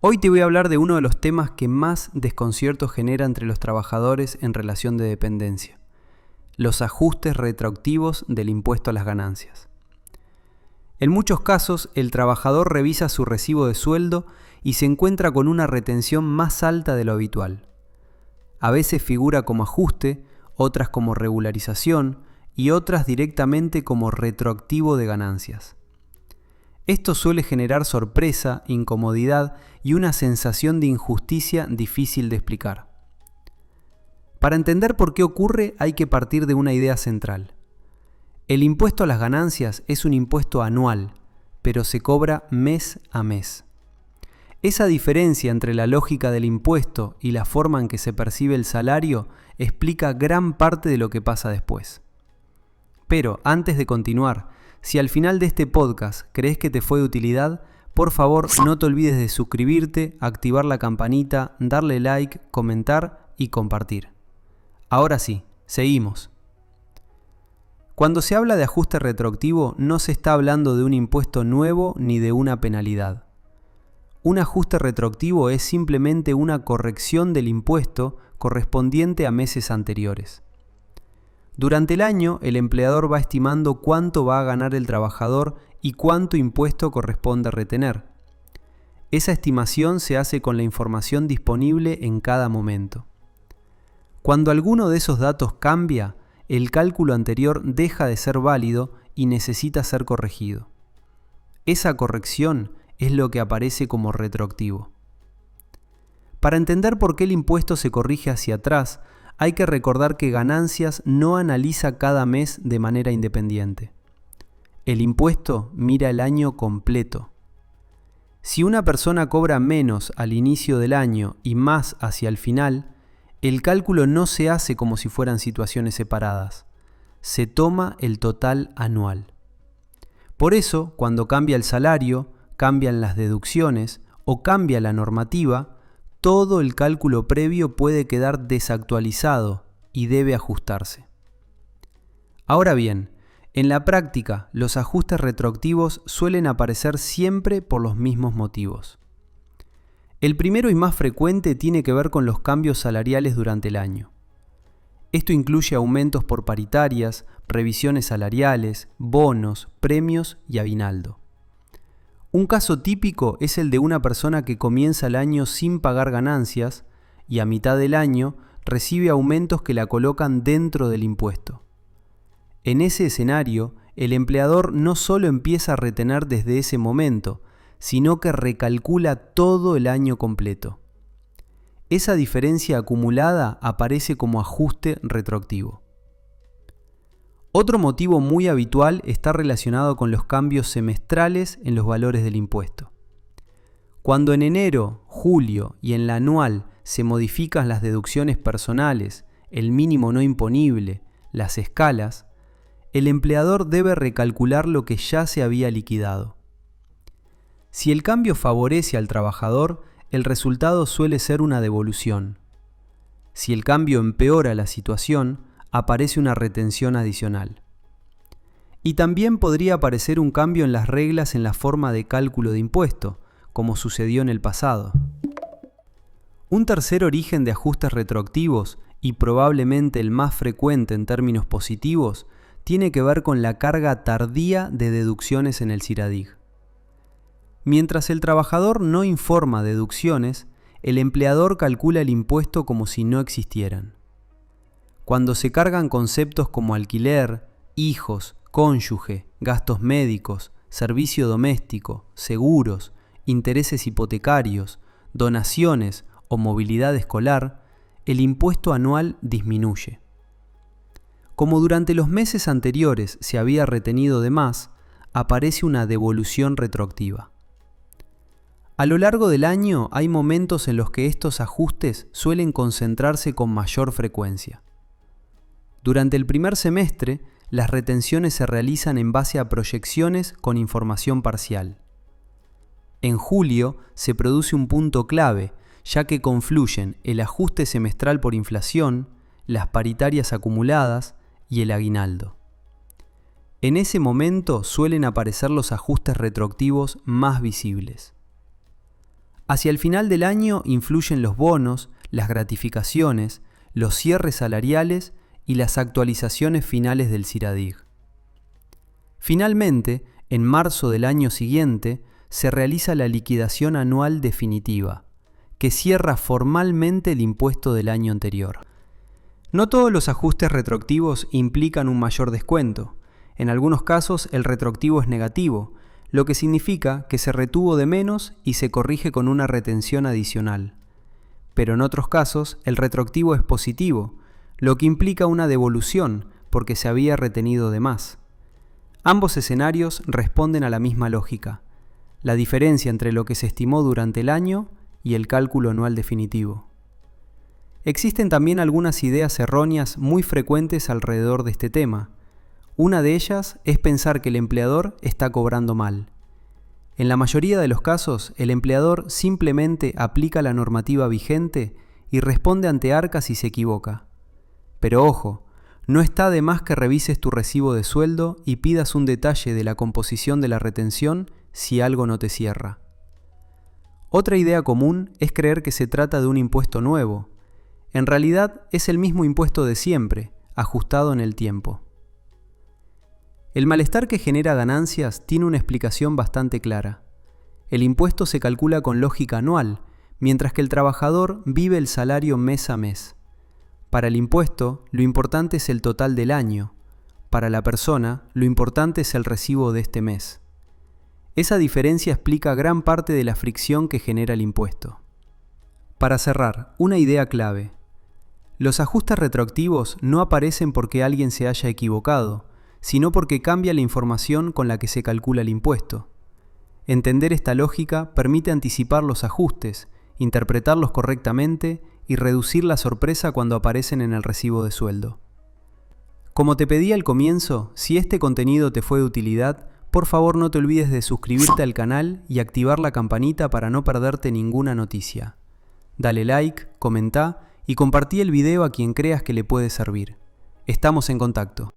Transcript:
Hoy te voy a hablar de uno de los temas que más desconcierto genera entre los trabajadores en relación de dependencia: los ajustes retroactivos del impuesto a las ganancias. En muchos casos, el trabajador revisa su recibo de sueldo y se encuentra con una retención más alta de lo habitual. A veces figura como ajuste, otras como regularización y otras directamente como retroactivo de ganancias. Esto suele generar sorpresa, incomodidad y una sensación de injusticia difícil de explicar. Para entender por qué ocurre, hay que partir de una idea central. El impuesto a las ganancias es un impuesto anual, pero se cobra mes a mes. Esa diferencia entre la lógica del impuesto y la forma en que se percibe el salario explica gran parte de lo que pasa después. Pero antes de continuar, si al final de este podcast crees que te fue de utilidad, por favor no te olvides de suscribirte, activar la campanita, darle like, comentar y compartir. Ahora sí, seguimos. Cuando se habla de ajuste retroactivo, no se está hablando de un impuesto nuevo ni de una penalidad. Un ajuste retroactivo es simplemente una corrección del impuesto correspondiente a meses anteriores. Durante el año, el empleador va estimando cuánto va a ganar el trabajador y cuánto impuesto corresponde retener. Esa estimación se hace con la información disponible en cada momento. Cuando alguno de esos datos cambia, el cálculo anterior deja de ser válido y necesita ser corregido. Esa corrección es lo que aparece como retroactivo. Para entender por qué el impuesto se corrige hacia atrás, hay que recordar que Ganancias no analiza cada mes de manera independiente. El impuesto mira el año completo. Si una persona cobra menos al inicio del año y más hacia el final, el cálculo no se hace como si fueran situaciones separadas. Se toma el total anual. Por eso, cuando cambia el salario, cambian las deducciones o cambia la normativa, todo el cálculo previo puede quedar desactualizado y debe ajustarse. Ahora bien, en la práctica, los ajustes retroactivos suelen aparecer siempre por los mismos motivos. El primero y más frecuente tiene que ver con los cambios salariales durante el año. Esto incluye aumentos por paritarias, revisiones salariales, bonos, premios y aguinaldo. Un caso típico es el de una persona que comienza el año sin pagar ganancias y a mitad del año recibe aumentos que la colocan dentro del impuesto. En ese escenario, el empleador no solo empieza a retener desde ese momento, sino que recalcula todo el año completo. Esa diferencia acumulada aparece como ajuste retroactivo. Otro motivo muy habitual está relacionado con los cambios semestrales en los valores del impuesto. Cuando en enero, julio y en la anual se modifican las deducciones personales, el mínimo no imponible, las escalas, el empleador debe recalcular lo que ya se había liquidado. Si el cambio favorece al trabajador, el resultado suele ser una devolución. Si el cambio empeora la situación, aparece una retención adicional. Y también podría aparecer un cambio en las reglas en la forma de cálculo de impuesto, como sucedió en el pasado. Un tercer origen de ajustes retroactivos, y probablemente el más frecuente en términos positivos, tiene que ver con la carga tardía de deducciones en el CIRADIG. Mientras el trabajador no informa deducciones, el empleador calcula el impuesto como si no existieran. Cuando se cargan conceptos como alquiler, hijos, cónyuge, gastos médicos, servicio doméstico, seguros, intereses hipotecarios, donaciones o movilidad escolar, el impuesto anual disminuye. Como durante los meses anteriores se había retenido de más, aparece una devolución retroactiva. A lo largo del año hay momentos en los que estos ajustes suelen concentrarse con mayor frecuencia. Durante el primer semestre, las retenciones se realizan en base a proyecciones con información parcial. En julio se produce un punto clave, ya que confluyen el ajuste semestral por inflación, las paritarias acumuladas y el aguinaldo. En ese momento suelen aparecer los ajustes retroactivos más visibles. Hacia el final del año influyen los bonos, las gratificaciones, los cierres salariales y las actualizaciones finales del CIRADIG. Finalmente, en marzo del año siguiente, se realiza la liquidación anual definitiva, que cierra formalmente el impuesto del año anterior. No todos los ajustes retroactivos implican un mayor descuento. En algunos casos el retroactivo es negativo, lo que significa que se retuvo de menos y se corrige con una retención adicional. Pero en otros casos el retroactivo es positivo, lo que implica una devolución porque se había retenido de más. Ambos escenarios responden a la misma lógica, la diferencia entre lo que se estimó durante el año y el cálculo anual definitivo. Existen también algunas ideas erróneas muy frecuentes alrededor de este tema. Una de ellas es pensar que el empleador está cobrando mal. En la mayoría de los casos, el empleador simplemente aplica la normativa vigente y responde ante ARCA si se equivoca. Pero ojo, no está de más que revises tu recibo de sueldo y pidas un detalle de la composición de la retención si algo no te cierra. Otra idea común es creer que se trata de un impuesto nuevo. En realidad es el mismo impuesto de siempre, ajustado en el tiempo. El malestar que genera ganancias tiene una explicación bastante clara. El impuesto se calcula con lógica anual, mientras que el trabajador vive el salario mes a mes. Para el impuesto, lo importante es el total del año. Para la persona, lo importante es el recibo de este mes. Esa diferencia explica gran parte de la fricción que genera el impuesto. Para cerrar, una idea clave. Los ajustes retroactivos no aparecen porque alguien se haya equivocado, sino porque cambia la información con la que se calcula el impuesto. Entender esta lógica permite anticipar los ajustes, interpretarlos correctamente y reducir la sorpresa cuando aparecen en el recibo de sueldo. Como te pedí al comienzo, si este contenido te fue de utilidad, por favor no te olvides de suscribirte al canal y activar la campanita para no perderte ninguna noticia. Dale like, comenta y compartí el video a quien creas que le puede servir. Estamos en contacto.